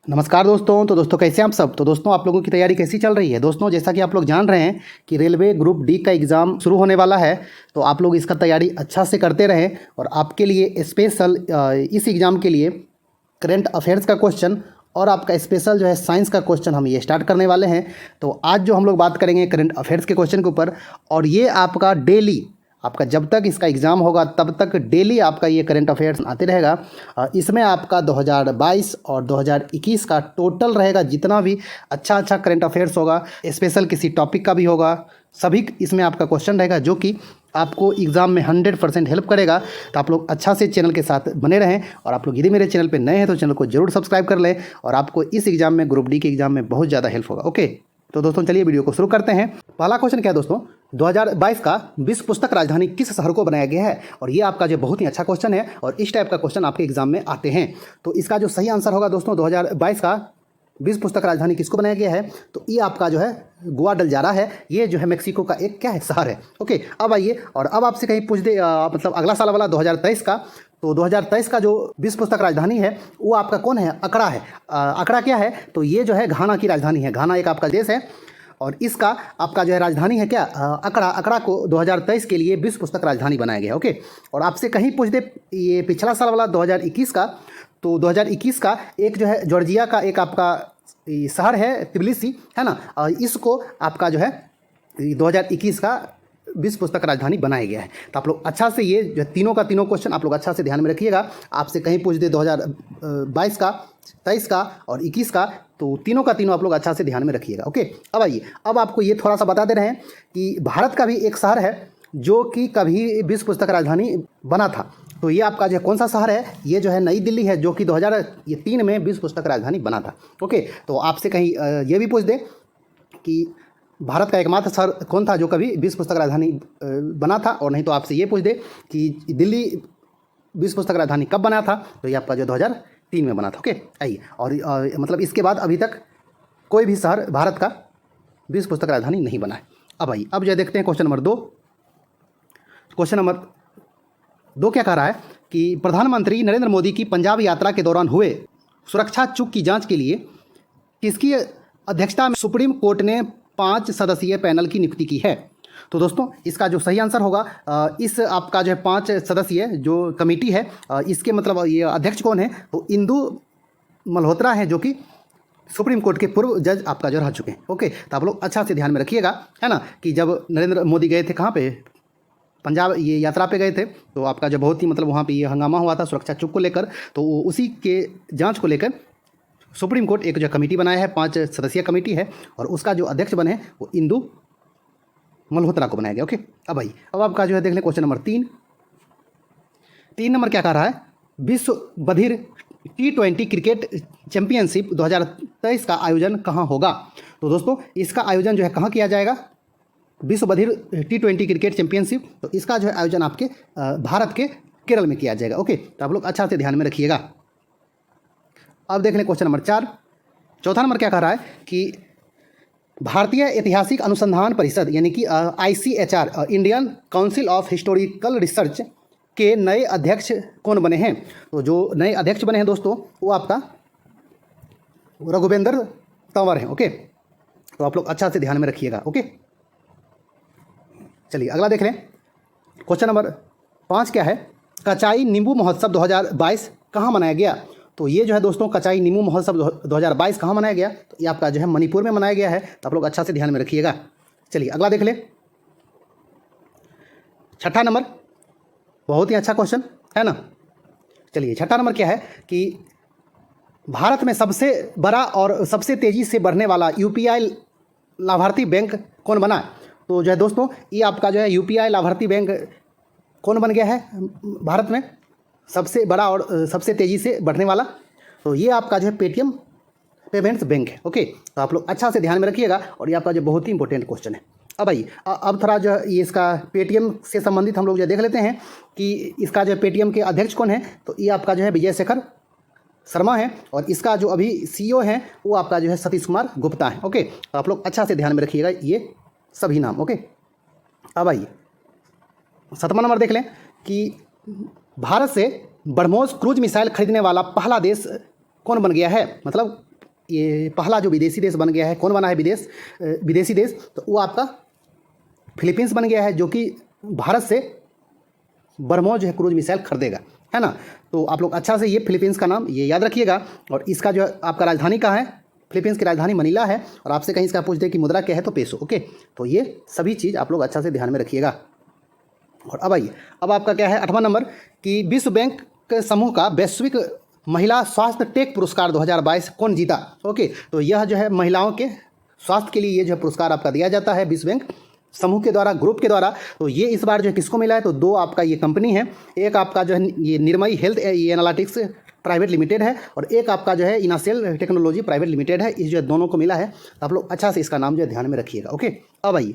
नमस्कार दोस्तों। तो दोस्तों कैसे हैं आप सब। तो दोस्तों आप लोगों की तैयारी कैसी चल रही है। दोस्तों जैसा कि आप लोग जान रहे हैं कि रेलवे ग्रुप डी का एग्ज़ाम शुरू होने वाला है, तो आप लोग इसका तैयारी अच्छा से करते रहें। और आपके लिए स्पेशल इस एग्ज़ाम के लिए करंट अफेयर्स का क्वेश्चन और आपका स्पेशल जो है साइंस का क्वेश्चन हम ये स्टार्ट करने वाले हैं। तो आज जो हम लोग बात करेंगे करंट अफेयर्स के क्वेश्चन के ऊपर, और ये आपका डेली, आपका जब तक इसका एग्ज़ाम होगा तब तक डेली आपका ये करंट अफेयर्स आते रहेगा। इसमें आपका 2022 और 2021 का टोटल रहेगा, जितना भी अच्छा अच्छा करंट अफेयर्स होगा, स्पेशल किसी टॉपिक का भी होगा, सभी इसमें आपका क्वेश्चन रहेगा जो कि आपको एग्ज़ाम में 100% हेल्प करेगा। तो आप लोग अच्छा से चैनल के साथ बने रहें। और आप लोग यदि मेरे चैनल पर नए हैं तो चैनल को जरूर सब्सक्राइब कर लें, और आपको इस एग्ज़ाम में ग्रुप डी के एग्ज़ाम में बहुत ज़्यादा हेल्प होगा। ओके, तो दोस्तों चलिए वीडियो को शुरू करते हैं। पहला क्वेश्चन क्या है दोस्तों, 2022 का विश्व पुस्तक राजधानी किस शहर को बनाया गया है। और ये आपका जो बहुत ही अच्छा क्वेश्चन है, और इस टाइप का क्वेश्चन आपके एग्जाम में आते हैं। तो इसका जो सही आंसर होगा दोस्तों, 2022 का विश्व पुस्तक राजधानी किसको बनाया गया है, तो ये आपका जो है गुआडलजारा है। ये जो है मेक्सिको का एक क्या है, शहर है। ओके, अब आइए, और अब आपसे कहीं पूछ दे मतलब अगला साल वाला 2023 का, तो 2023 का जो विश्व पुस्तक राजधानी है वो आपका कौन है, अकड़ा है। अकड़ा क्या है, तो ये जो है घाना की राजधानी है। घाना एक आपका देश है, और इसका आपका जो है राजधानी है क्या, अकड़ा। अकड़ा को 2023 के लिए विश्व पुस्तक राजधानी बनाया गया। ओके, और आपसे कहीं पूछ दे ये पिछला साल वाला 2021 का, तो 2021 का एक जो है जॉर्जिया का एक आपका शहर है, तिबिलिसी है ना, इसको आपका जो है 2021 का विश्व पुस्तक राजधानी बनाया गया है। तो आप लोग अच्छा से ये जो तीनों का तीनों क्वेश्चन आप लोग अच्छा से ध्यान में रखिएगा। आपसे कहीं पूछ दे 2022 का, 23 का और 21 का, तो तीनों का तीनों आप लोग अच्छा से ध्यान में रखिएगा। ओके, अब आइए, अब आपको ये थोड़ा सा बता दे रहे हैं कि भारत का भी एक शहर है जो कि कभी विश्व पुस्तक राजधानी बना था। तो ये आपका जो है कौन सा शहर है, ये जो है नई दिल्ली है, जो कि 2003 में विश्व पुस्तक राजधानी बना था। ओके, तो आपसे कहीं ये भी पूछ दे कि भारत का एकमात्र शहर कौन था जो कभी विश्व पुस्तक राजधानी बना था, और नहीं तो आपसे ये पूछ दे कि दिल्ली विश्व पुस्तक राजधानी कब बना था, तो ये आपका जो 2003 में बना था। ओके, आइए, और मतलब इसके बाद अभी तक कोई भी शहर भारत का विश्व पुस्तक राजधानी नहीं बना है। अब आइए, अब जो देखते हैं क्वेश्चन नंबर 2। क्वेश्चन नंबर 2 क्या कह रहा है कि प्रधानमंत्री नरेंद्र मोदी की पंजाब यात्रा के दौरान हुए सुरक्षा चूक की जाँच के लिए किसकी अध्यक्षता में सुप्रीम कोर्ट ने 5 सदस्यीय पैनल की नियुक्ति की है। तो दोस्तों इसका जो सही आंसर होगा, इस आपका जो है 5 सदस्यीय जो कमेटी है, इसके मतलब ये अध्यक्ष कौन है, तो इंदु मल्होत्रा है, जो कि सुप्रीम कोर्ट के पूर्व जज आपका जो रह चुके हैं। ओके, तो आप लोग अच्छा से ध्यान में रखिएगा, है ना, कि जब नरेंद्र मोदी गए थे कहाँ पे, पंजाब ये यात्रा पे गए थे, तो आपका जो बहुत ही मतलब वहाँ पे ये हंगामा हुआ था सुरक्षा चूक को लेकर, तो उसी के जाँच को लेकर सुप्रीम कोर्ट एक जो कमेटी बनाया है, 5 सदस्यीय कमेटी है, और उसका जो अध्यक्ष बने हैं वो इंदु मल्होत्रा को बनाया गया। ओके, अब भाई, अब आपका जो है देख लें क्वेश्चन नंबर 3। 3 नंबर क्या कह रहा है, विश्व बधिर T20 क्रिकेट चैंपियनशिप 2023 का आयोजन कहाँ होगा। तो दोस्तों इसका आयोजन जो है कहाँ किया जाएगा, विश्व बधिर T20 क्रिकेट चैंपियनशिप, तो इसका जो है आयोजन आपके भारत के केरल में किया जाएगा। ओके, तो आप लोग अच्छा से ध्यान में रखिएगा। अब देख लें क्वेश्चन नंबर 4। चौथा नंबर क्या कह रहा है कि भारतीय ऐतिहासिक अनुसंधान परिषद यानी कि ICHR, Indian council of historical research के नए अध्यक्ष कौन बने हैं। तो जो नए अध्यक्ष बने हैं दोस्तों वो आपका रघुवेंद्र तंवर हैं। ओके, तो आप लोग अच्छा से ध्यान में रखिएगा। ओके, चलिए अगला देख लें। क्वेश्चन नंबर 5 क्या है, कचाई नींबू महोत्सव 2022 कहाँ मनाया गया। तो ये जो है दोस्तों कचाई नींबू महोत्सव 2022 कहाँ मनाया गया, तो ये आपका जो है मणिपुर में मनाया गया है। तो आप लोग अच्छा से ध्यान में रखिएगा। चलिए अगला देख ले। छठा नंबर, बहुत ही अच्छा क्वेश्चन है ना। चलिए छठा नंबर क्या है कि भारत में सबसे बड़ा और सबसे तेज़ी से बढ़ने वाला UPI लाभार्थी बैंक कौन बना। तो जो है दोस्तों ये आपका जो है UPI लाभार्थी बैंक कौन बन गया है भारत में, सबसे बड़ा और सबसे तेज़ी से बढ़ने वाला, तो ये आपका जो है पेटीएम पेमेंट्स बैंक है। ओके, तो आप लोग अच्छा से ध्यान में रखिएगा, और ये आपका जो बहुत ही इंपॉर्टेंट क्वेश्चन है। अब आइए, अब थोड़ा जो ये इसका पेटीएम से संबंधित हम लोग जो देख लेते हैं कि इसका जो पेटीएम के अध्यक्ष कौन है, तो ये आपका जो है विजय शेखर शर्मा है, और इसका जो अभी CEO है वो आपका जो है सतीश कुमार गुप्ता है। ओके, तो आप लोग अच्छा से ध्यान में रखिएगा ये सभी नाम। ओके, अब आइए 7वां नंबर देख लें कि भारत से ब्रह्मोस क्रूज मिसाइल खरीदने वाला पहला देश कौन बन गया है, मतलब ये पहला जो विदेशी देश बन गया है, कौन बना है विदेशी देश, तो वो आपका फिलीपींस बन गया है, जो कि भारत से बरमोस जो है क्रूज मिसाइल खरीदेगा, है ना। तो आप लोग अच्छा से ये फिलीपींस का नाम ये याद रखिएगा। और इसका जो आपका राजधानी कहाँ है, फिलीपींस की राजधानी मनीला है। और आपसे कहीं इसका पूछ दे कि मुद्रा क्या है, तो पेसो। ओके, तो ये सभी चीज़ आप लोग अच्छा से ध्यान में रखिएगा। और अब आइए, अब आपका क्या है 8वां नंबर कि विश्व बैंक के समूह का वैश्विक महिला स्वास्थ्य टेक पुरस्कार 2022 कौन जीता। ओके, तो यह जो है महिलाओं के स्वास्थ्य के लिए ये जो पुरस्कार आपका दिया जाता है विश्व बैंक समूह के द्वारा, ग्रुप के द्वारा। तो ये इस बार जो है किसको मिला है, तो 2 आपका ये कंपनी है। एक आपका जो है ये निर्मयी हेल्थ एनालिटिक्स प्राइवेट लिमिटेड है, और एक आपका जो है इनासेल टेक्नोलॉजी प्राइवेट लिमिटेड है। इस जो दोनों को मिला है, तो आप लोग अच्छा से इसका नाम जो है ध्यान में रखिएगा। ओके, अब आइए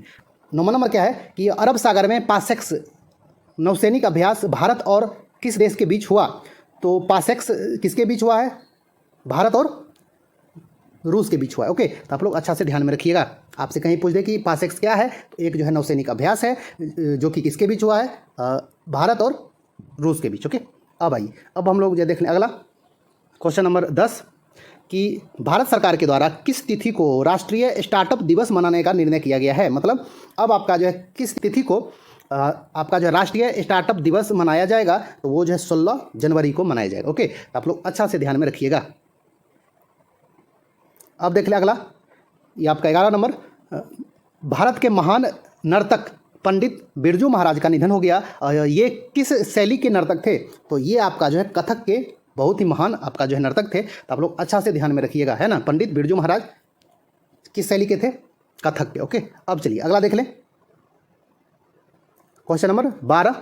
9वां नंबर क्या है कि अरब सागर में पासेक्स नौसैनिक अभ्यास भारत और किस देश के बीच हुआ। तो पासेक्स किसके बीच हुआ है, भारत और रूस के बीच हुआ है। ओके, तो आप लोग अच्छा से ध्यान में रखिएगा। आपसे कहीं पूछ दे कि पासेक्स क्या है, तो एक जो है नौसैनिक अभ्यास है जो कि किसके बीच हुआ है, भारत और रूस के बीच। ओके, अब आइए, अब हम लोग जो देख लें अगला क्वेश्चन नंबर 10 कि भारत सरकार के द्वारा किस तिथि को राष्ट्रीय स्टार्टअप दिवस मनाने का निर्णय किया गया है। मतलब अब आपका जो है किस तिथि को आपका जो राष्ट्रीय स्टार्टअप दिवस मनाया जाएगा, तो वो जो है 16 जनवरी को मनाया जाएगा। ओके, तो आप लोग अच्छा से ध्यान में रखिएगा। अब देख ले अगला, ये आपका 11 नंबर भारत के महान नर्तक पंडित बिरजू महाराज का निधन हो गया। ये किस शैली के नर्तक थे, तो ये आपका जो है कथक के बहुत ही महान आपका जो है नर्तक थे। तो आप लोग अच्छा से ध्यान में रखिएगा, है ना। पंडित बिरजू महाराज किस शैली के थे, कथक के। ओके, अब चलिए अगला देख लें क्वेश्चन नंबर 12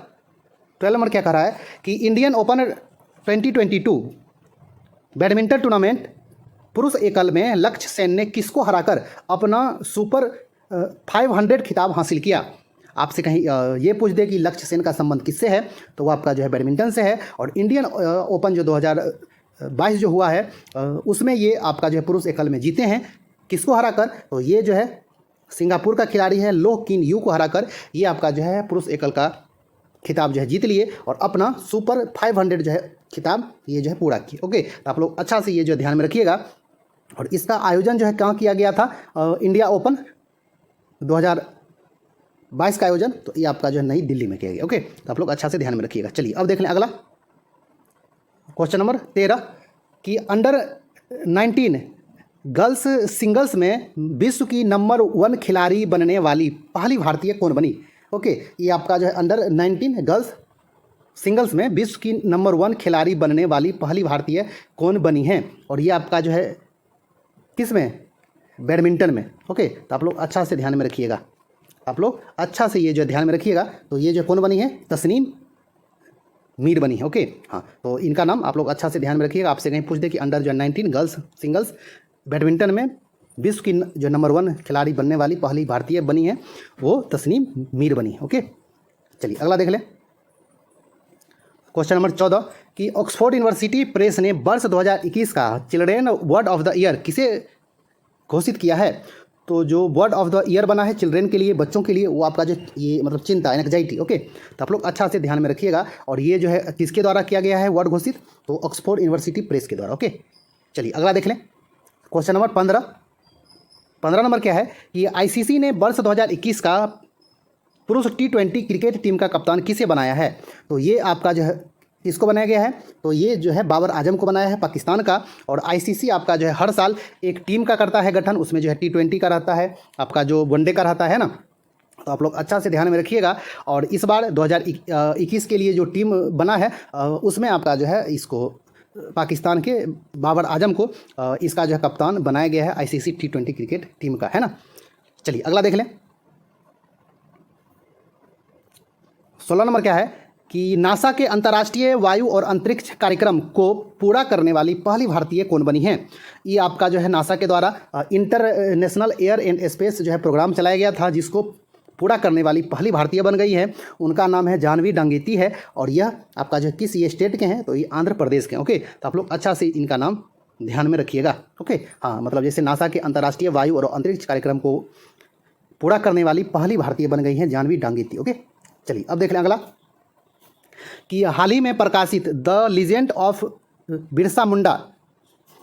नंबर क्या कह रहा है कि इंडियन ओपन 2022 बैडमिंटन टूर्नामेंट पुरुष एकल में लक्ष्य सेन ने किसको हराकर अपना सुपर 500 खिताब हासिल किया। आपसे कहीं ये पूछ दे कि लक्ष्य सेन का संबंध किससे है, तो वो आपका जो है बैडमिंटन से है। और इंडियन ओपन जो 2022 जो हुआ है उसमें ये आपका जो है पुरुष एकल में जीते हैं। किसको हराकर, तो ये जो है सिंगापुर का खिलाड़ी है लो किन यू को हराकर ये आपका जो है पुरुष एकल का खिताब जो है जीत लिए और अपना सुपर 500 जो है खिताब ये जो है पूरा किए। ओके, तो आप लोग अच्छा से ये जो ध्यान में रखिएगा। और इसका आयोजन जो है कहाँ किया गया था, इंडिया ओपन 2022 का आयोजन तो ये आपका जो है नई दिल्ली में किया गया। ओके, तो आप लोग अच्छा से ध्यान में रखिएगा। चलिए अब देख लें अगला क्वेश्चन नंबर 13 कि अंडर 19 गर्ल्स सिंगल्स में विश्व की नंबर 1 खिलाड़ी बनने वाली पहली भारतीय कौन बनी। ओके, ये आपका जो है अंडर 19 गर्ल्स सिंगल्स में विश्व की नंबर 1 खिलाड़ी बनने वाली पहली भारतीय कौन बनी है, और ये आपका जो है किस में, बैडमिंटन में। ओके, तो आप लोग अच्छा से ध्यान में रखिएगा। आप लोग अच्छा से ये जो ध्यान में रखिएगा, तो ये जो कौन बनी है, तस्नीम मीर बनी है। ओके, हाँ, तो इनका नाम आप लोग अच्छा से ध्यान में रखिएगा। आपसे कहीं पूछ दे कि अंडर जो 19 गर्ल्स सिंगल्स बैडमिंटन में विश्व की जो नंबर 1 खिलाड़ी बनने वाली पहली भारतीय बनी है वो तस्नीम मीर बनी है। ओके, चलिए अगला देख लें क्वेश्चन नंबर 14 कि ऑक्सफोर्ड यूनिवर्सिटी प्रेस ने वर्ष 2021 का children word of the year किसे घोषित किया है। तो जो वर्ड ऑफ द ईयर बना है चिल्ड्रेन के लिए, बच्चों के लिए, वो आपका जो ये मतलब चिंता एंग्जाइटी। ओके, तो आप लोग अच्छा से ध्यान में रखिएगा। और ये जो है किसके द्वारा किया गया है वर्ड घोषित, तो ऑक्सफोर्ड यूनिवर्सिटी प्रेस के द्वारा। ओके, चलिए अगला देख लें क्वेश्चन नंबर 15 नंबर क्या है कि आईसीसी ने वर्ष 2021 का पुरुष T20 क्रिकेट टीम का कप्तान किसे बनाया है। तो ये आपका जो है किसको बनाया गया है, तो ये जो है बाबर आजम को बनाया है पाकिस्तान का। और आईसीसी आपका जो है हर साल एक टीम का करता है गठन, उसमें जो है T20 का रहता है, आपका जो वनडे का रहता है ना। तो आप लोग अच्छा से ध्यान में रखिएगा। और इस बार 2021 के लिए जो टीम बना है उसमें आपका जो है इसको पाकिस्तान के बाबर आजम को इसका जो है कप्तान बनाया गया है आईसीसी T20 क्रिकेट टीम का, है ना। चलिए अगला देख लें 16 नंबर क्या है कि नासा के अंतर्राष्ट्रीय वायु और अंतरिक्ष कार्यक्रम को पूरा करने वाली पहली भारतीय कौन बनी है। ये आपका जो है नासा के द्वारा इंटरनेशनल एयर एंड स्पेस जो है प्रोग्राम चलाया गया था, जिसको पूरा करने वाली पहली भारतीय बन गई है। उनका नाम है जानवी डांगेती है। और यह आपका जो किस ये स्टेट के हैं, तो ये आंध्र प्रदेश के। ओके, तो आप लोग अच्छा से इनका नाम ध्यान में रखिएगा। ओके, हाँ, मतलब जैसे नासा के अंतर्राष्ट्रीय वायु और अंतरिक्ष कार्यक्रम को पूरा करने वाली पहली भारतीय बन गई हैं जानवी डांगेती। ओके, चलिए अब देख लें अगला कि हाल ही में प्रकाशित the legend of Birsa Munda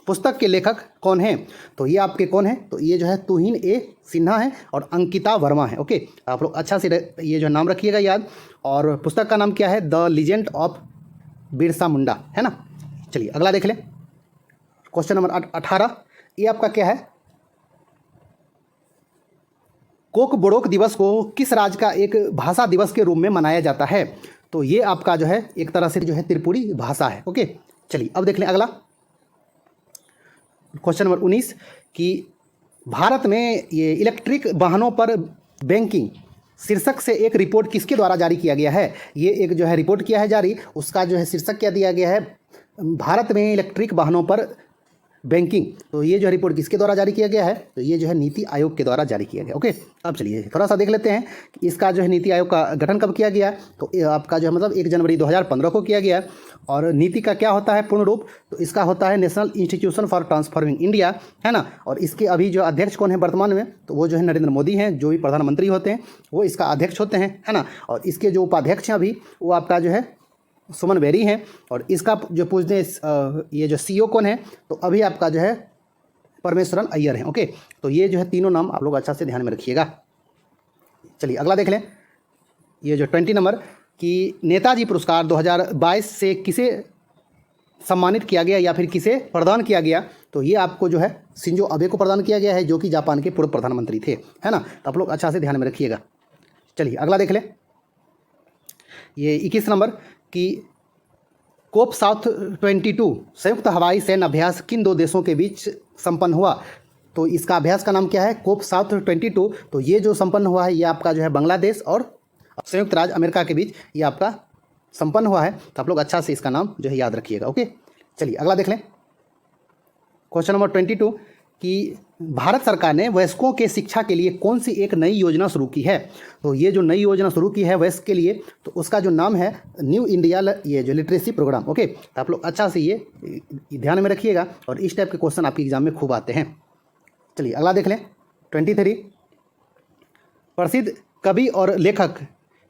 पुस्तक के लेखक कौन हैं? तो ये आपके कौन हैं? तो ये जो है तुहिन ए सिन्हा है और अंकिता वर्मा है। ओके, आप लोग अच्छा से ये जो नाम रखिएगा याद। और पुस्तक का नाम क्या है? The legend of Birsa Munda, है ना। चलिए अगला देख लें। क्वेश्चन नंबर 18, ये आपका क्या है? कोक बोरोक दिवस को किस राज्य का एक भाषा दिवस के रूप में मनाया जाता है? तो ये आपका जो है एक तरह से जो है त्रिपुरी भाषा है। ओके, चलिए अब देख लें अगला क्वेश्चन नंबर 19 कि भारत में ये इलेक्ट्रिक वाहनों पर बैंकिंग शीर्षक से एक रिपोर्ट किसके द्वारा जारी किया गया है? ये एक जो है रिपोर्ट किया है जारी, उसका जो है शीर्षक क्या दिया गया है? भारत में इलेक्ट्रिक वाहनों पर बैंकिंग। तो ये जो रिपोर्ट किसके द्वारा जारी किया गया है? तो ये जो है नीति आयोग के द्वारा जारी किया गया। ओके, अब चलिए थोड़ा सा देख लेते हैं कि इसका जो है नीति आयोग का गठन कब किया गया। तो ये आपका जो है मतलब 1 जनवरी 2015 को किया गया। और नीति का क्या होता है पूर्ण रूप? तो इसका होता है national institution for transforming India, है ना। और इसके अभी जो अध्यक्ष कौन है वर्तमान में? तो वो जो है नरेंद्र मोदी हैं, जो भी प्रधानमंत्री होते हैं वो इसका अध्यक्ष होते हैं, है ना। और इसके जो उपाध्यक्ष हैं अभी वो आपका जो है सुमन बेरी हैं। और इसका जो पूछते हैं ये जो सीईओ कौन है? तो अभी आपका जो है परमेश्वरन अय्यर हैं। ओके, तो ये जो है तीनों नाम आप लोग अच्छा से ध्यान में रखिएगा। चलिए अगला देख लें। ये जो 20 नंबर कि नेताजी पुरस्कार 2022 से किसे सम्मानित किया गया या फिर किसे प्रदान किया गया? तो ये आपको जो है शिंजो अबे को प्रदान किया गया है, जो कि जापान के पूर्व प्रधानमंत्री थे, है ना। तो आप लोग अच्छा से ध्यान में रखिएगा। चलिए अगला देख लें। ये 21 नंबर कि कोप साउथ 22 संयुक्त हवाई सैन्य अभ्यास किन 2 देशों के बीच संपन्न हुआ? तो इसका अभ्यास का नाम क्या है? कोप साउथ 22। तो ये जो संपन्न हुआ है ये आपका जो है बांग्लादेश और संयुक्त राज्य अमेरिका के बीच ये आपका संपन्न हुआ है। तो आप लोग अच्छा से इसका नाम जो है याद रखिएगा। ओके, चलिए अगला देख लें। क्वेश्चन नंबर 22 कि भारत सरकार ने वयस्कों के शिक्षा के लिए कौन सी एक नई योजना शुरू की है? तो ये जो नई योजना शुरू की है वयस्क के लिए, तो उसका जो नाम है न्यू इंडिया ये जो लिटरेसी प्रोग्राम। ओके, तो आप लोग अच्छा से ये ध्यान में रखिएगा और इस टाइप के क्वेश्चन आपके एग्जाम में खूब आते हैं। चलिए अगला देख लें। 23 प्रसिद्ध कवि और लेखक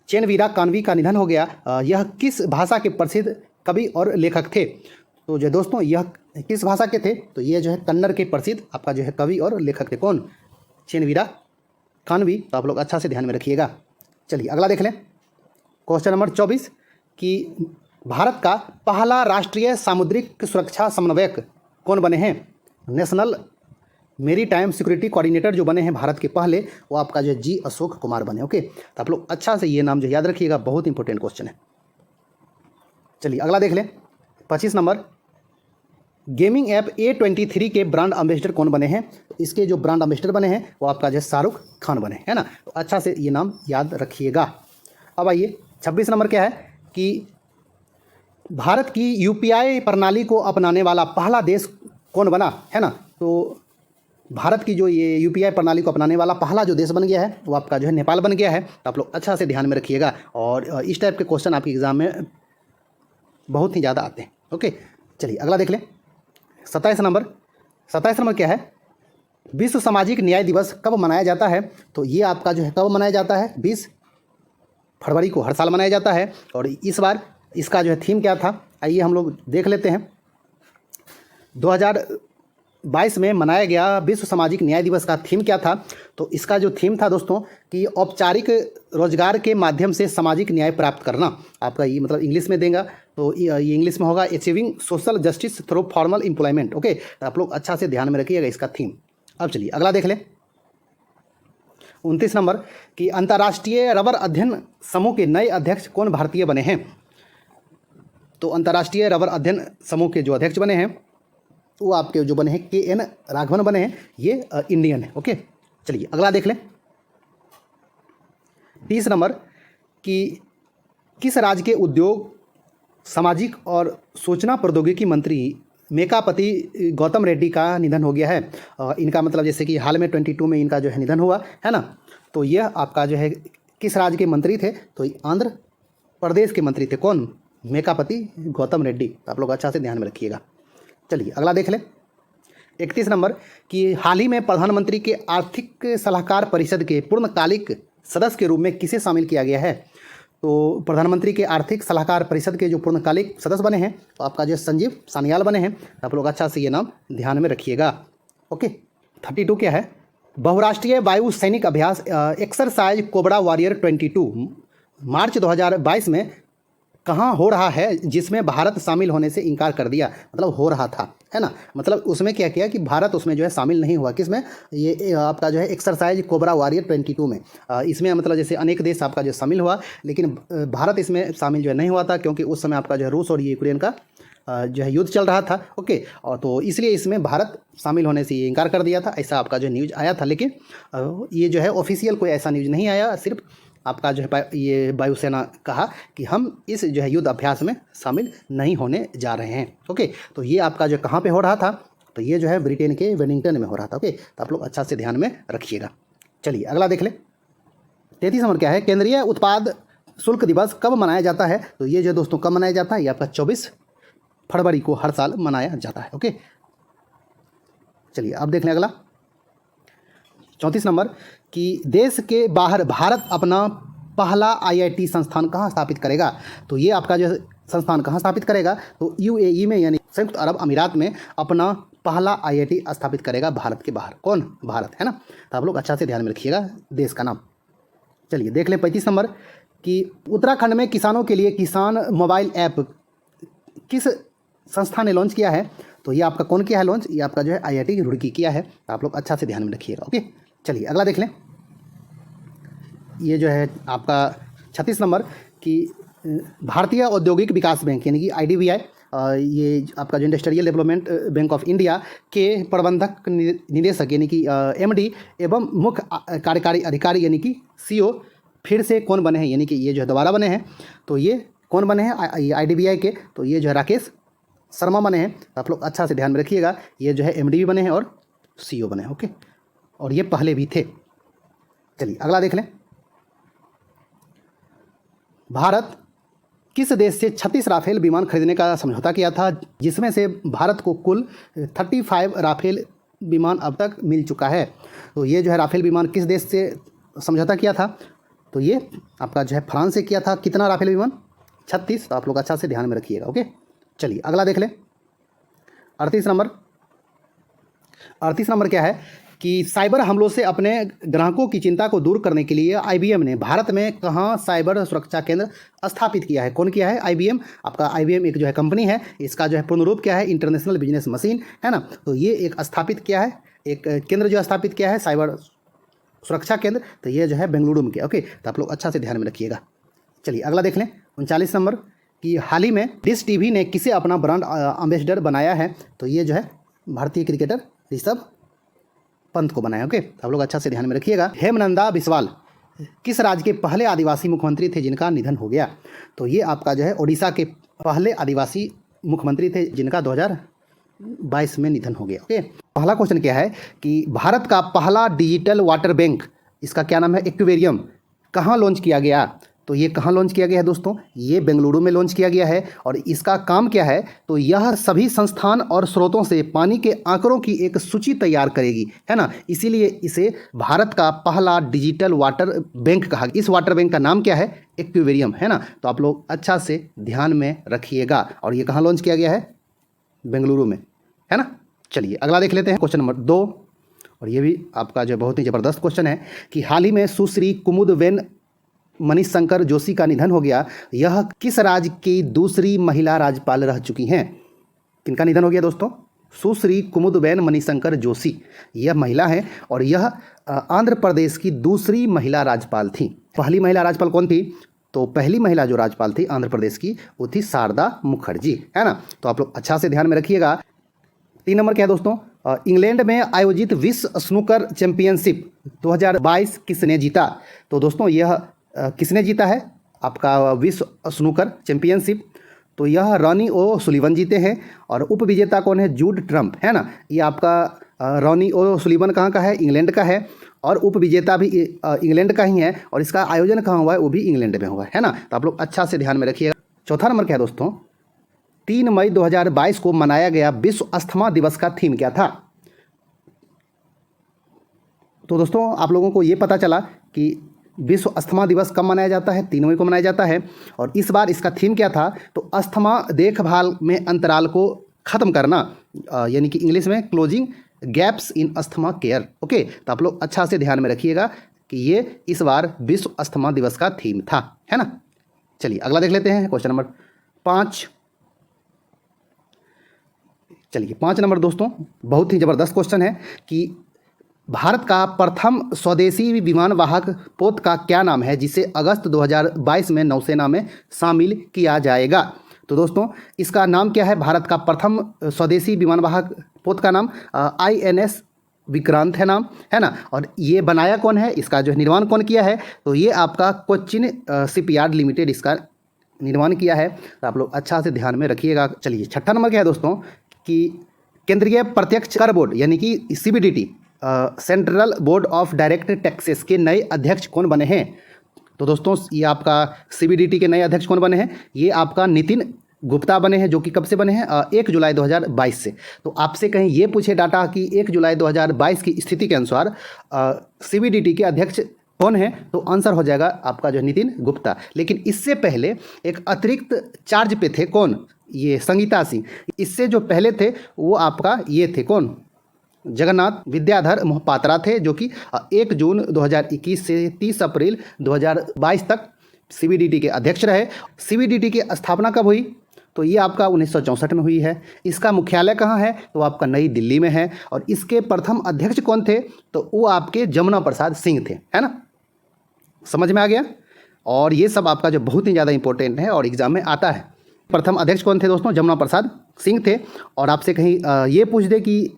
चेनवीरा कानवी का निधन हो गया। यह किस भाषा के प्रसिद्ध कवि और लेखक थे? तो जो दोस्तों यह किस भाषा के थे? तो ये जो है कन्नड़ के प्रसिद्ध आपका जो है कवि और लेखक थे। कौन? चेनवीरा कानवी। तो आप लोग अच्छा से ध्यान में रखिएगा। चलिए अगला देख लें। क्वेश्चन नंबर 24 कि भारत का पहला राष्ट्रीय सामुद्रिक सुरक्षा समन्वयक कौन बने हैं? नेशनल मेरी टाइम सिक्योरिटी कोऑर्डिनेटर जो बने हैं भारत के पहले, वो आपका जो है जी अशोक कुमार बने। ओके, तो आप लोग अच्छा से ये नाम जो याद रखिएगा, बहुत इंपॉर्टेंट क्वेश्चन है। चलिए अगला देख लें। 25 नंबर गेमिंग ऐप A23 के ब्रांड एम्बेसडर कौन बने हैं? तो इसके जो ब्रांड एम्बेसडर बने हैं वो आपका जो शाहरुख खान बने, है ना। तो अच्छा से ये नाम याद रखिएगा। अब आइए 26 नंबर क्या है कि भारत की UPI प्रणाली को अपनाने वाला पहला देश कौन बना, है ना। तो भारत की जो ये UPI प्रणाली को अपनाने वाला पहला जो देश बन गया है वो आपका जो है नेपाल बन गया है। तो आप लोग अच्छा से ध्यान में रखिएगा और इस टाइप के क्वेश्चन आपके एग्जाम में बहुत ही ज़्यादा आते हैं। ओके, चलिए अगला देख लें। 27 नंबर क्या है? विश्व सामाजिक न्याय दिवस कब मनाया जाता है? तो ये आपका जो है कब मनाया जाता है? 20 फरवरी को हर साल मनाया जाता है। और इस बार इसका जो है थीम क्या था, आइए हम लोग देख लेते हैं। 2022 में मनाया गया विश्व सामाजिक न्याय दिवस का थीम क्या था? तो इसका जो थीम था दोस्तों कि औपचारिक रोजगार के माध्यम से सामाजिक न्याय प्राप्त करना। आपका ये मतलब इंग्लिश में देगा तो ये इंग्लिश में होगा achieving social justice through formal employment. Okay, तो आप लोग अच्छा से ध्यान में रखिएगा इसका थीम। अब चलिए अगला देख लें। 29 नंबर कि अंतर्राष्ट्रीय रबर अध्ययन समूह के नए अध्यक्ष कौन भारतीय बने हैं? तो अंतर्राष्ट्रीय रबर अध्ययन समूह के जो अध्यक्ष बने हैं वो आपके जो बने हैं KN राघवन बने हैं, ये इंडियन है। ओके, चलिए अगला देख लें। 30 नंबर कि किस राज्य के उद्योग सामाजिक और सूचना प्रौद्योगिकी मंत्री मेकापति गौतम रेड्डी का निधन हो गया है? इनका मतलब जैसे कि हाल में 22 में इनका जो है निधन हुआ है ना। तो यह आपका जो है किस राज्य के मंत्री थे? तो आंध्र प्रदेश के मंत्री थे। कौन? मेकापति गौतम रेड्डी। तो आप लोग अच्छा से ध्यान में रखिएगा। चलिए अगला देख लें। 31 नंबर कि हाल ही में प्रधानमंत्री के आर्थिक सलाहकार परिषद के पूर्णकालिक सदस्य के रूप में किसे शामिल किया गया है? तो प्रधानमंत्री के आर्थिक सलाहकार परिषद के जो पूर्णकालिक सदस्य बने हैं तो आपका जो संजीव सान्याल बने हैं। आप लोग अच्छा से ये नाम ध्यान में रखिएगा। ओके, 32 क्या है? बहुराष्ट्रीय वायु सैनिक अभ्यास एक्सरसाइज कोबरा वॉरियर 22 मार्च 2022 में कहाँ हो रहा है, जिसमें भारत शामिल होने से इनकार कर दिया। मतलब हो रहा था, है ना। मतलब उसमें क्या किया कि भारत उसमें जो है शामिल नहीं हुआ। किसमें? ये आपका जो है एक्सरसाइज कोबरा वॉरियर 22 में। इसमें मतलब जैसे अनेक देश आपका जो शामिल हुआ, लेकिन भारत इसमें शामिल जो है नहीं हुआ था, क्योंकि उस समय आपका जो है रूस और यूक्रेन का जो है युद्ध चल रहा था। ओके, और तो इसलिए इसमें भारत शामिल होने से ये इनकार कर दिया था। ऐसा आपका जो न्यूज़ आया था, लेकिन ये जो है ऑफिशियल कोई ऐसा न्यूज़ नहीं आया। सिर्फ आपका जो है ये वायुसेना कहा कि हम इस जो है युद्ध अभ्यास में शामिल नहीं होने जा रहे हैं। ओके, तो ये आपका जो कहाँ पे हो रहा था? तो ये जो है ब्रिटेन के वेलिंगटन में हो रहा था। ओके, तो आप लोग अच्छा से ध्यान में रखिएगा। चलिए अगला देख ले। 33 नंबर क्या है? केंद्रीय उत्पाद शुल्क दिवस कब मनाया जाता है? तो ये जो दोस्तों कब मनाया जाता है? ये आपका 24 फरवरी को हर साल मनाया जाता है। ओके, चलिए अब देख लें अगला 34 नंबर कि देश के बाहर भारत अपना पहला आईआईटी संस्थान कहाँ स्थापित करेगा? तो ये आपका जो संस्थान कहाँ स्थापित करेगा? तो यूएई में, यानी संयुक्त अरब अमीरात में अपना पहला आईआईटी स्थापित करेगा भारत के बाहर। कौन? भारत, है ना। तो आप लोग अच्छा से ध्यान में रखिएगा देश का नाम। चलिए देख लें 35 नंबर कि उत्तराखंड में किसानों के लिए किसान मोबाइल ऐप किस संस्था ने लॉन्च किया है? तो ये आपका कौन किया है लॉन्च? ये आपका जो है आईआईटी रुड़की किया है। तो आप लोग अच्छा से ध्यान में रखिएगा। ओके, चलिए अगला देख लें। ये जो है आपका 36 नंबर कि भारतीय औद्योगिक विकास बैंक यानी कि आईडीबीआई, ये आपका जो industrial development bank of India के प्रबंधक निदेशक यानी कि एमडी एवं मुख्य कार्यकारी अधिकारी यानी कि सीईओ फिर से कौन बने हैं? यानी कि ये जो है दोबारा बने हैं। तो ये कौन बने हैं आईडीबीआई के? तो ये जो है राकेश शर्मा बने हैं। तो आप लोग अच्छा से ध्यान में रखिएगा। ये जो है एमडी भी बने हैं और सीईओ बने हैं। ओके, और ये पहले भी थे। चलिए अगला देख लें। भारत किस देश से 36 राफेल विमान खरीदने का समझौता किया था, जिसमें से भारत को कुल 35 राफेल विमान अब तक मिल चुका है? तो ये जो है राफेल विमान किस देश से समझौता किया था? तो ये आपका जो है फ्रांस से किया था। कितना राफेल विमान? 36। तो आप लोग अच्छा से ध्यान में रखिएगा। ओके, चलिए अगला देख लें 38 नंबर। 38 नंबर क्या है कि साइबर हमलों से अपने ग्राहकों की चिंता को दूर करने के लिए आईबीएम ने भारत में कहाँ साइबर सुरक्षा केंद्र स्थापित किया है? कौन किया है? आईबीएम। आपका आईबीएम एक जो है कंपनी है, इसका जो है पूर्ण रूप क्या है? इंटरनेशनल बिजनेस मशीन, है ना। तो ये एक स्थापित किया है, एक केंद्र जो स्थापित किया है साइबर सुरक्षा केंद्र। तो ये जो है बेंगलुरु में किया। ओके, तो आप लोग अच्छा से ध्यान में रखिएगा। चलिए अगला देख लें 39 नंबर कि हाल ही में डिश टीवी ने किसे अपना ब्रांड एम्बेसडर बनाया है? तो ये जो है भारतीय क्रिकेटर ऋषभ पंत को बनाया। ओके, आप लोग अच्छा से ध्यान में रखिएगा। हेमनंदा बिस्वाल किस राज्य के पहले आदिवासी मुख्यमंत्री थे जिनका निधन हो गया? तो ये आपका जो है ओडिशा के पहले आदिवासी मुख्यमंत्री थे जिनका 2022 में निधन हो गया। ओके, पहला क्वेश्चन क्या है कि भारत का पहला डिजिटल वाटर बैंक, इसका क्या नाम है? एक्वेरियम, कहाँ लॉन्च किया गया? तो ये कहाँ लॉन्च किया गया है दोस्तों? ये बेंगलुरु में लॉन्च किया गया है। और इसका काम क्या है? तो यह सभी संस्थान और स्रोतों से पानी के आंकड़ों की एक सूची तैयार करेगी, है ना। इसीलिए इसे भारत का पहला डिजिटल वाटर बैंक कहा। इस वाटर बैंक का नाम क्या है? एक्वेरियम, है ना। तो आप लोग अच्छा से ध्यान में रखिएगा। और ये कहाँ लॉन्च किया गया है? बेंगलुरु में, है ना। चलिए अगला देख लेते हैं क्वेश्चन नंबर 2। और ये भी आपका जो बहुत ही ज़बरदस्त क्वेश्चन है कि हाल ही में सुश्री कुमुदवेन मणिशंकर जोशी का निधन हो गया। यह किस राज्य की दूसरी महिला राज्यपाल रह चुकी हैं? किनका निधन हो गया दोस्तों? सुश्री कुमुदवेन मणिशंकर जोशी, यह महिला है और यह आंध्र प्रदेश की दूसरी महिला राज्यपाल थी। पहली महिला राज्यपाल कौन थी? तो पहली महिला जो राज्यपाल थी आंध्र प्रदेश की वो थी शारदा मुखर्जी, है ना। तो आप लोग अच्छा से ध्यान में रखिएगा। 3 नंबर क्या है दोस्तों? इंग्लैंड में आयोजित विश्व स्नूकर चैंपियनशिप 2022 किसने जीता? तो दोस्तों यह किसने जीता है आपका विश्व स्नूकर चैंपियनशिप? तो यह रॉनी ओ सुलिवन जीते हैं। और उपविजेता कौन है? जूड ट्रम्प, है ना। ये आपका रॉनी ओ सुलिवन कहाँ का है? इंग्लैंड का है। और उपविजेता भी इंग्लैंड का ही है। और इसका आयोजन कहाँ हुआ है? वो भी इंग्लैंड में हुआ है ना। तो आप लोग अच्छा से ध्यान में रखिएगा। चौथा नंबर क्या है दोस्तों? 3 मई 2022 को मनाया गया विश्व अस्थमा दिवस का थीम क्या था? तो दोस्तों आप लोगों को ये पता चला कि विश्व अस्थमा दिवस कब मनाया जाता है? 3 मई को मनाया जाता है। और इस बार इसका थीम क्या था? तो अस्थमा देखभाल में अंतराल को ख़त्म करना, यानी कि इंग्लिश में closing gaps in asthma care. Okay, तो आप लोग अच्छा से ध्यान में रखिएगा कि ये इस बार विश्व अस्थमा दिवस का थीम था, है ना। चलिए अगला देख लेते हैं, क्वेश्चन नंबर 5। चलिए 5 नंबर दोस्तों बहुत ही ज़बरदस्त क्वेश्चन है कि भारत का प्रथम स्वदेशी विमान वाहक पोत का क्या नाम है जिसे अगस्त 2022 में नौसेना में शामिल किया जाएगा? तो दोस्तों इसका नाम क्या है? भारत का प्रथम स्वदेशी विमान वाहक पोत का नाम INS विक्रांत है नाम, है ना। और ये बनाया कौन है, इसका जो निर्माण कौन किया है? तो ये आपका कोचिन शिपयार्ड लिमिटेड इसका निर्माण किया है। तो आप लोग अच्छा से ध्यान में रखिएगा। चलिए 6ठा नंबर क्या है दोस्तों कि केंद्रीय प्रत्यक्ष कर बोर्ड यानी कि CBDT central board of direct taxes के नए अध्यक्ष कौन बने हैं? तो दोस्तों ये आपका CBDT के नए अध्यक्ष कौन बने हैं? ये आपका नितिन गुप्ता बने हैं, जो कि कब से बने हैं? 1 जुलाई 2022 से। तो आपसे कहीं ये पूछे डाटा कि 1 जुलाई 2022 की स्थिति के अनुसार CBDT के अध्यक्ष कौन है, तो आंसर हो जाएगा आपका जो नितिन गुप्ता। लेकिन इससे पहले एक अतिरिक्त चार्ज पे थे कौन? ये संगीता सिंह। इससे जो पहले थे वो आपका ये थे कौन? जगन्नाथ विद्याधर मोहपात्रा थे, जो कि 1 जून 2021 से 30 अप्रैल 2022 तक CBDT के अध्यक्ष रहे। CBDT की स्थापना कब हुई? तो ये आपका 1964 में हुई है। इसका मुख्यालय कहाँ है? तो आपका नई दिल्ली में है। और इसके प्रथम अध्यक्ष कौन थे? तो वो आपके जमुना प्रसाद सिंह थे, है ना। समझ में आ गया। और ये सब आपका जो बहुत ही ज़्यादा इंपॉर्टेंट है और एग्जाम में आता है। प्रथम अध्यक्ष कौन थे दोस्तों? जमुना प्रसाद सिंह थे। और आपसे कहीं ये पूछ दे कि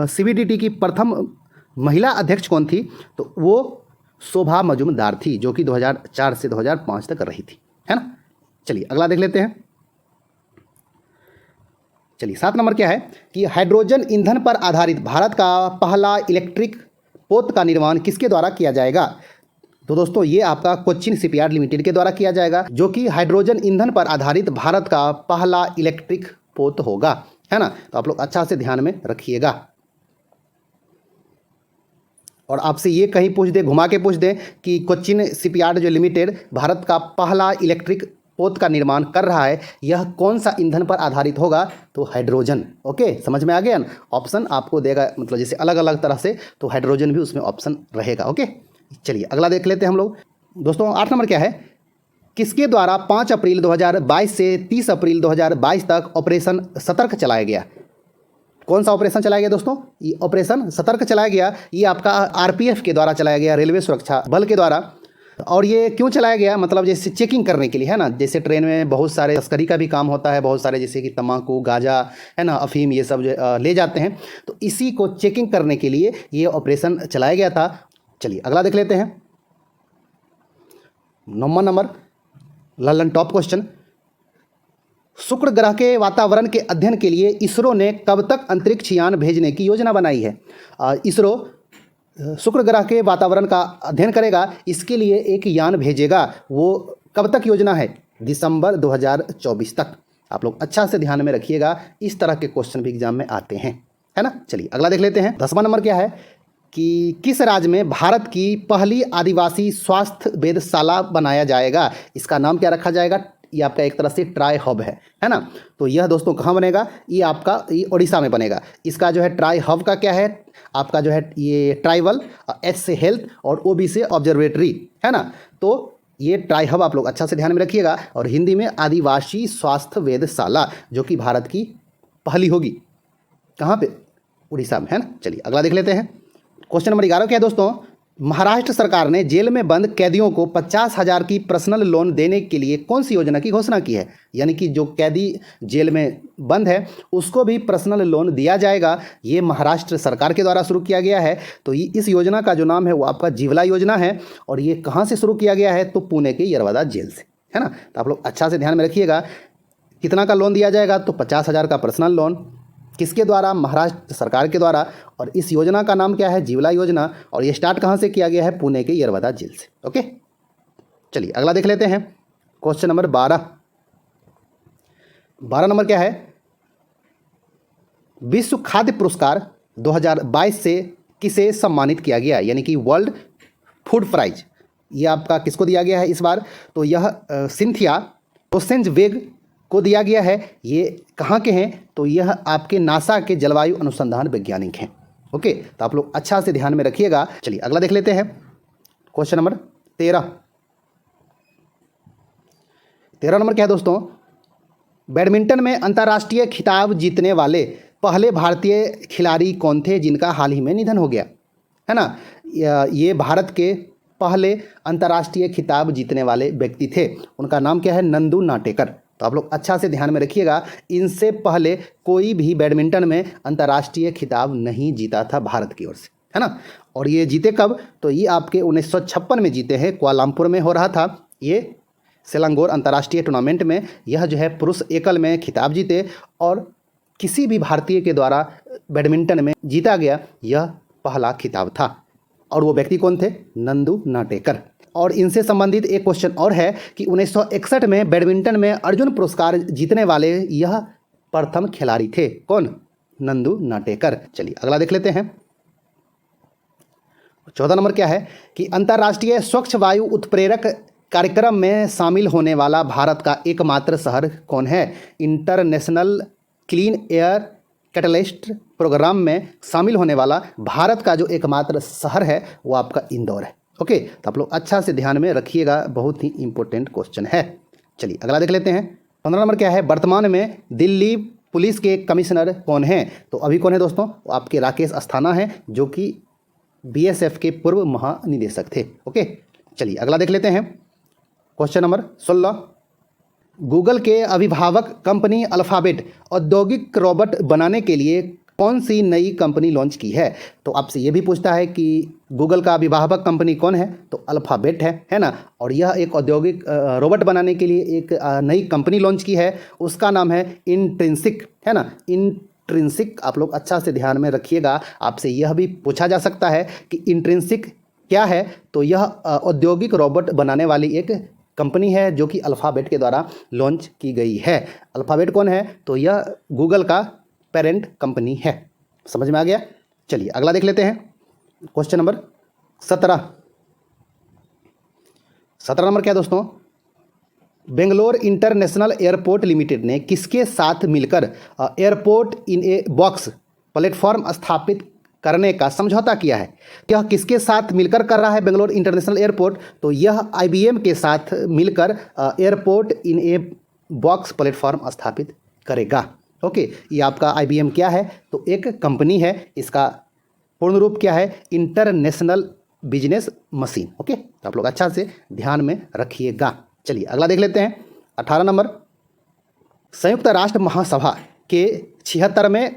CBDT की प्रथम महिला अध्यक्ष कौन थी? तो वो शोभा मजुमदार थी, जो कि 2004 से 2005 तक रही थी, है ना। चलिए अगला देख लेते हैं। चलिए 7 नंबर क्या है कि हाइड्रोजन ईंधन पर आधारित भारत का पहला इलेक्ट्रिक पोत का निर्माण किसके द्वारा किया जाएगा? तो दोस्तों ये आपका कोचिन शिपयार्ड लिमिटेड के द्वारा किया जाएगा, जो कि हाइड्रोजन ईंधन पर आधारित भारत का पहला इलेक्ट्रिक पोत होगा, है ना। तो आप लोग अच्छा से ध्यान में रखिएगा। और आपसे ये कहीं पूछ दे, घुमा के पूछ दे कि कोचिन शिपयार्ड जो लिमिटेड भारत का पहला इलेक्ट्रिक पोत का निर्माण कर रहा है, यह कौन सा ईंधन पर आधारित होगा? तो हाइड्रोजन। ओके, समझ में आ गया ना। ऑप्शन आपको देगा, मतलब जैसे अलग अलग तरह से, तो हाइड्रोजन भी उसमें ऑप्शन रहेगा। ओके, चलिए अगला देख लेते हैं हम लोग दोस्तों। 8 नंबर क्या है? किसके द्वारा 5 अप्रैल 2022 से 30 अप्रैल 2022 तक ऑपरेशन सतर्क चलाया गया? कौन सा ऑपरेशन चलाया गया दोस्तों? ये ऑपरेशन सतर्क चलाया गया। ये आपका RPF के द्वारा चलाया गया, रेलवे सुरक्षा बल के द्वारा। और ये क्यों चलाया गया? मतलब जैसे चेकिंग करने के लिए, है ना। जैसे ट्रेन में बहुत सारे तस्करी का भी काम होता है, बहुत सारे जैसे कि तम्बाकू, गांजा, है ना, अफीम, ये सब ले जाते हैं। तो इसी को चेकिंग करने के लिए ये ऑपरेशन चलाया गया था। चलिए अगला देख लेते हैं। 9वां नंबर ललन टॉप क्वेश्चन, शुक्र ग्रह के वातावरण के अध्ययन के लिए इसरो ने कब तक अंतरिक्ष यान भेजने की योजना बनाई है? इसरो शुक्र ग्रह के वातावरण का अध्ययन करेगा, इसके लिए एक यान भेजेगा। वो कब तक योजना है? दिसंबर 2024 तक। आप लोग अच्छा से ध्यान में रखिएगा, इस तरह के क्वेश्चन भी एग्जाम में आते हैं, है ना। चलिए अगला देख लेते हैं। 10वां नंबर क्या है कि किस राज्य में भारत की पहली आदिवासी स्वास्थ्य वेधशाला बनाया जाएगा? इसका नाम क्या रखा जाएगा? ये आपका एक तरह से ट्राई हब है ना। तो यह दोस्तों कहाँ बनेगा? ये आपका ये उड़ीसा में बनेगा। इसका जो है ट्राई हब का क्या है? आपका जो है ये ट्राइबल, H से हेल्थ और OB से ऑब्जर्वेटरी, है ना। तो ये ट्राई हब आप लोग अच्छा से ध्यान में रखिएगा। और हिंदी में आदिवासी स्वास्थ्य वेधशाला, जो कि भारत की पहली होगी। कहाँ पे? उड़ीसा में, है ना। चलिए अगला देख लेते हैं। क्वेश्चन नंबर 11 क्या है दोस्तों? महाराष्ट्र सरकार ने जेल में बंद कैदियों को 50,000 की पर्सनल लोन देने के लिए कौन सी योजना की घोषणा की है? यानी कि जो कैदी जेल में बंद है उसको भी पर्सनल लोन दिया जाएगा। ये महाराष्ट्र सरकार के द्वारा शुरू किया गया है। तो इस योजना का जो नाम है वो आपका जीवला योजना है। और ये कहाँ से शुरू किया गया है? तो पुणे के यरवदा जेल से, है ना। तो आप लोग अच्छा से ध्यान में रखिएगा, कितना का लोन दिया जाएगा? तो 50,000 का पर्सनल लोन। किसके द्वारा? महाराष्ट्र सरकार के द्वारा। और इस योजना का नाम क्या है? जीवला योजना। और ये स्टार्ट कहाँ से किया गया है? पुणे के यरवदा जेल से। ओके, चलिए अगला देख लेते हैं। क्वेश्चन नंबर 12 नंबर क्या है? विश्व खाद्य पुरस्कार 2022 से किसे सम्मानित किया गया? यानी कि वर्ल्ड फूड प्राइज ये आपका किसको दिया गया है इस बार? तो यह सिंथिया रोसेंजवेग को दिया गया है। ये कहाँ के हैं? तो यह आपके नासा के जलवायु अनुसंधान वैज्ञानिक हैं। ओके, तो आप लोग अच्छा से ध्यान में रखिएगा। चलिए अगला देख लेते हैं, क्वेश्चन नंबर 13। 13 नंबर क्या है दोस्तों? बैडमिंटन में अंतर्राष्ट्रीय खिताब जीतने वाले पहले भारतीय खिलाड़ी कौन थे जिनका हाल ही में निधन हो गया, है ना? ये भारत के पहले अंतर्राष्ट्रीय खिताब जीतने वाले व्यक्ति थे, उनका नाम क्या है? नंदू नाटेकर। तो आप लोग अच्छा से ध्यान में रखिएगा, इनसे पहले कोई भी बैडमिंटन में अंतर्राष्ट्रीय खिताब नहीं जीता था भारत की ओर से, है ना? और ये जीते कब? तो ये आपके 1956 में जीते हैं, कुआलालंपुर में हो रहा था ये सेलांगोर अंतर्राष्ट्रीय टूर्नामेंट में। यह जो है पुरुष एकल में खिताब जीते और किसी भी भारतीय के द्वारा बैडमिंटन में जीता गया यह पहला खिताब था। और वो व्यक्ति कौन थे? नंदू नाटेकर। और इनसे संबंधित एक क्वेश्चन और है कि 1961 में बैडमिंटन में अर्जुन पुरस्कार जीतने वाले यह प्रथम खिलाड़ी थे। कौन? नंदू नाटेकर। चलिए अगला देख लेते हैं, 14 नंबर क्या है कि अंतर्राष्ट्रीय स्वच्छ वायु उत्प्रेरक कार्यक्रम में शामिल होने वाला भारत का एकमात्र शहर कौन है? International clean air catalyst program में शामिल होने वाला भारत का जो एकमात्र शहर है वो आपका इंदौर है। ओके, तो आप लोग अच्छा से ध्यान में रखिएगा, बहुत ही इंपॉर्टेंट क्वेश्चन है। चलिए अगला देख लेते हैं, 15 नंबर क्या है? वर्तमान में दिल्ली पुलिस के कमिश्नर कौन हैं? तो अभी कौन है दोस्तों? आपके राकेश अस्थाना हैं, जो कि बीएसएफ के पूर्व महानिदेशक थे। ओके, चलिए अगला देख लेते हैं, क्वेश्चन नंबर 16। गूगल के अभिभावक कंपनी अल्फ़ाबेट औद्योगिक रोबोट बनाने के लिए कौन सी नई कंपनी लॉन्च की है? तो आपसे ये भी पूछता है कि गूगल का अभिभावक कंपनी कौन है? तो अल्फ़ाबेट है ना? और यह एक औद्योगिक रोबोट बनाने के लिए एक नई कंपनी लॉन्च की है, उसका नाम है इंट्रिंसिक, है ना? इंट्रिंसिक आप लोग अच्छा से ध्यान में रखिएगा। आपसे यह भी पूछा जा सकता है कि इंट्रिंसिक क्या है? तो यह औद्योगिक रोबोट बनाने वाली एक कंपनी है जो कि अल्फ़ाबेट के द्वारा लॉन्च की गई है। अल्फ़ाबेट कौन है? तो यह गूगल का पेरेंट कंपनी है। समझ में आ गया? चलिए अगला देख लेते हैं, क्वेश्चन नंबर 17। 17 नंबर क्या दोस्तों? बेंगलोर इंटरनेशनल एयरपोर्ट लिमिटेड ने किसके साथ मिलकर airport in a box platform स्थापित करने का समझौता किया है? यह किसके साथ मिलकर कर रहा है बेंगलोर इंटरनेशनल एयरपोर्ट? तो यह आईबीएम के साथ मिलकर airport in a box platform स्थापित करेगा। ओके, ये आपका आईबीएम क्या है? तो एक कंपनी है, इसका पूर्ण रूप क्या है? International business machine. ओके, तो आप लोग अच्छा से ध्यान में रखिएगा। चलिए अगला देख लेते हैं, 18 नंबर। संयुक्त राष्ट्र महासभा के 76वें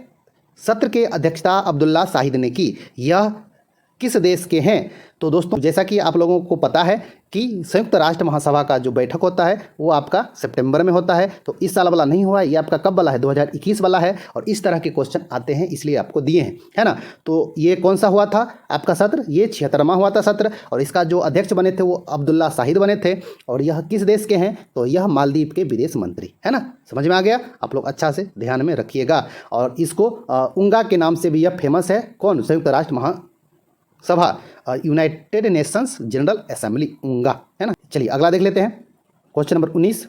सत्र के अध्यक्षता अब्दुल्ला शाहिद ने की, यह किस देश के हैं? तो दोस्तों जैसा कि आप लोगों को पता है कि संयुक्त राष्ट्र महासभा का जो बैठक होता है वो आपका सितंबर में होता है। तो इस साल वाला नहीं हुआ है, ये आपका कब वाला है? 2021 वाला है। और इस तरह के क्वेश्चन आते हैं इसलिए आपको दिए हैं, है ना? तो ये कौन सा हुआ था आपका सत्र? ये 76वां हुआ था सत्र, और इसका जो अध्यक्ष बने थे वो अब्दुल्ला शाहिद बने थे। और यह किस देश के हैं? तो यह मालदीव के विदेश मंत्री, है ना? समझ में आ गया? आप लोग अच्छा से ध्यान में रखिएगा। और इसको उंगा के नाम से भी यह फेमस है। कौन? संयुक्त राष्ट्र महासभा, यूनाइटेड नेशंस जनरल असेंबली, उंगा, है ना? चलिए अगला देख लेते हैं, क्वेश्चन नंबर 19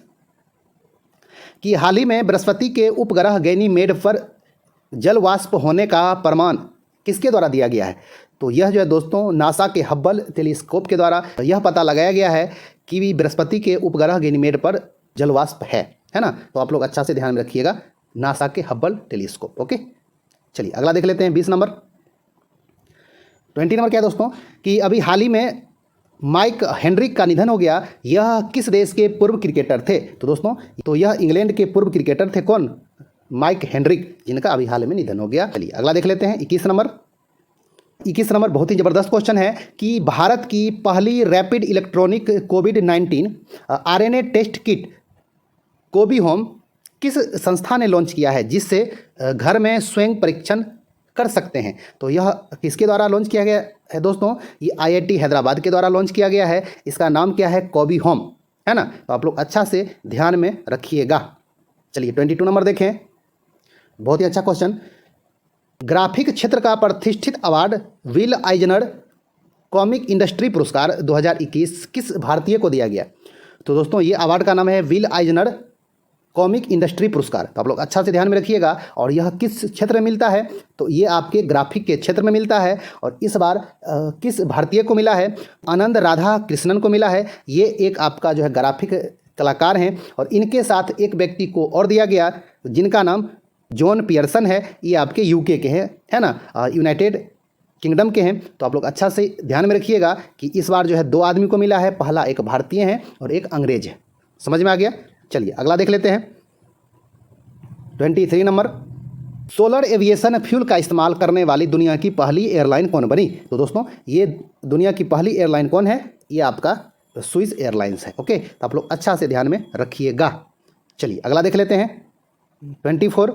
कि हाल ही में बृहस्पति के उपग्रह गैनीमेड पर जल वाष्प होने का प्रमाण किसके द्वारा दिया गया है? तो यह जो है दोस्तों नासा के हब्बल टेलीस्कोप के द्वारा यह पता लगाया गया है कि बृहस्पति के उपग्रह गैनीमेड पर जल वाष्प है ना? तो आप लोग अच्छा से ध्यान में रखिएगा, नासा के हब्बल टेलीस्कोप। ओके, चलिए अगला देख लेते हैं, 20 नंबर। 20 नंबर क्या है दोस्तों कि अभी हाल ही में माइक हेनरिक का निधन हो गया, यह किस देश के पूर्व क्रिकेटर थे? तो दोस्तों तो यह इंग्लैंड के पूर्व क्रिकेटर थे। कौन? माइक हेनरिक, जिनका अभी हाल में निधन हो गया। चलिए अगला देख लेते हैं, 21 नंबर। 21 नंबर बहुत ही ज़बरदस्त क्वेश्चन है कि भारत की पहली रैपिड इलेक्ट्रॉनिक कोविड-19 आरएनए टेस्ट किट कोबी होम किस संस्था ने लॉन्च किया है, जिससे घर में स्वयं परीक्षण कर सकते हैं? तो यह किसके द्वारा लॉन्च किया गया है दोस्तों? ये आईआईटी हैदराबाद के द्वारा लॉन्च किया गया है। इसका नाम क्या है? कोबी होम, है ना? तो आप लोग अच्छा से ध्यान में रखिएगा। चलिए 22 नंबर देखें, बहुत ही अच्छा क्वेश्चन। ग्राफिक क्षेत्र का प्रतिष्ठित अवार्ड विल आइजनर कॉमिक इंडस्ट्री पुरस्कार 2021 किस भारतीय को दिया गया? तो दोस्तों ये अवार्ड का नाम है विल आइजनर कॉमिक इंडस्ट्री पुरस्कार। तो आप लोग अच्छा से ध्यान में रखिएगा। और यह किस क्षेत्र में मिलता है? तो ये आपके ग्राफिक के क्षेत्र में मिलता है। और इस बार किस भारतीय को मिला है? आनंद राधा कृष्णन को मिला है। ये एक आपका जो है ग्राफिक कलाकार हैं। और इनके साथ एक व्यक्ति को और दिया गया जिनका नाम जॉन पियर्सन है। ये आपके यूके के हैं, है ना, यूनाइटेड किंगडम के हैं। तो आप लोग अच्छा से ध्यान में रखिएगा कि इस बार जो है 2 आदमी को मिला है। पहला एक भारतीय है और एक अंग्रेज है। समझ में आ गया? चलिए अगला देख लेते हैं। 23 नंबर, सोलर एविएशन फ्यूल का इस्तेमाल करने वाली दुनिया की पहली एयरलाइन कौन बनी? तो दोस्तों ये दुनिया की पहली एयरलाइन कौन है? ये आपका स्विस एयरलाइंस है। ओके, तो आप लोग अच्छा से ध्यान में रखिएगा। चलिए अगला देख लेते हैं। 24,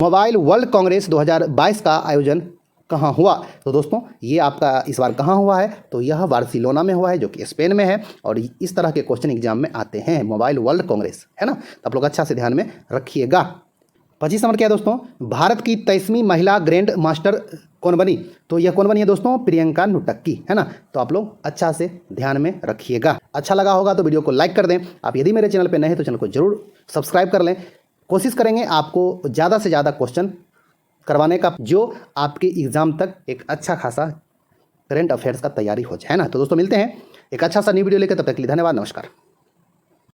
मोबाइल वर्ल्ड कांग्रेस 2022 का आयोजन कहाँ हुआ? तो दोस्तों ये आपका इस बार कहाँ हुआ है? तो यह बार्सिलोना में हुआ है, जो कि स्पेन में है। और इस तरह के क्वेश्चन एग्जाम में आते हैं, मोबाइल वर्ल्ड कांग्रेस, है ना। तो आप लोग अच्छा से ध्यान में रखिएगा। 25 नंबर क्या है दोस्तों? भारत की 23वीं महिला ग्रैंड मास्टर कौन बनी? तो यह कौन बनी है दोस्तों? प्रियंका नुटक्की, है ना। तो आप लोग अच्छा से ध्यान में रखिएगा। अच्छा लगा होगा तो वीडियो को लाइक कर दें। आप यदि मेरे चैनल पर नए हैं तो चैनल को जरूर सब्सक्राइब कर लें। कोशिश करेंगे आपको ज़्यादा से ज़्यादा क्वेश्चन करवाने का, जो आपके एग्ज़ाम तक एक अच्छा खासा करंट अफेयर्स का तैयारी हो जाए, है ना। तो दोस्तों मिलते हैं एक अच्छा सा न्यू वीडियो लेकर। तब तक के लिए धन्यवाद, नमस्कार।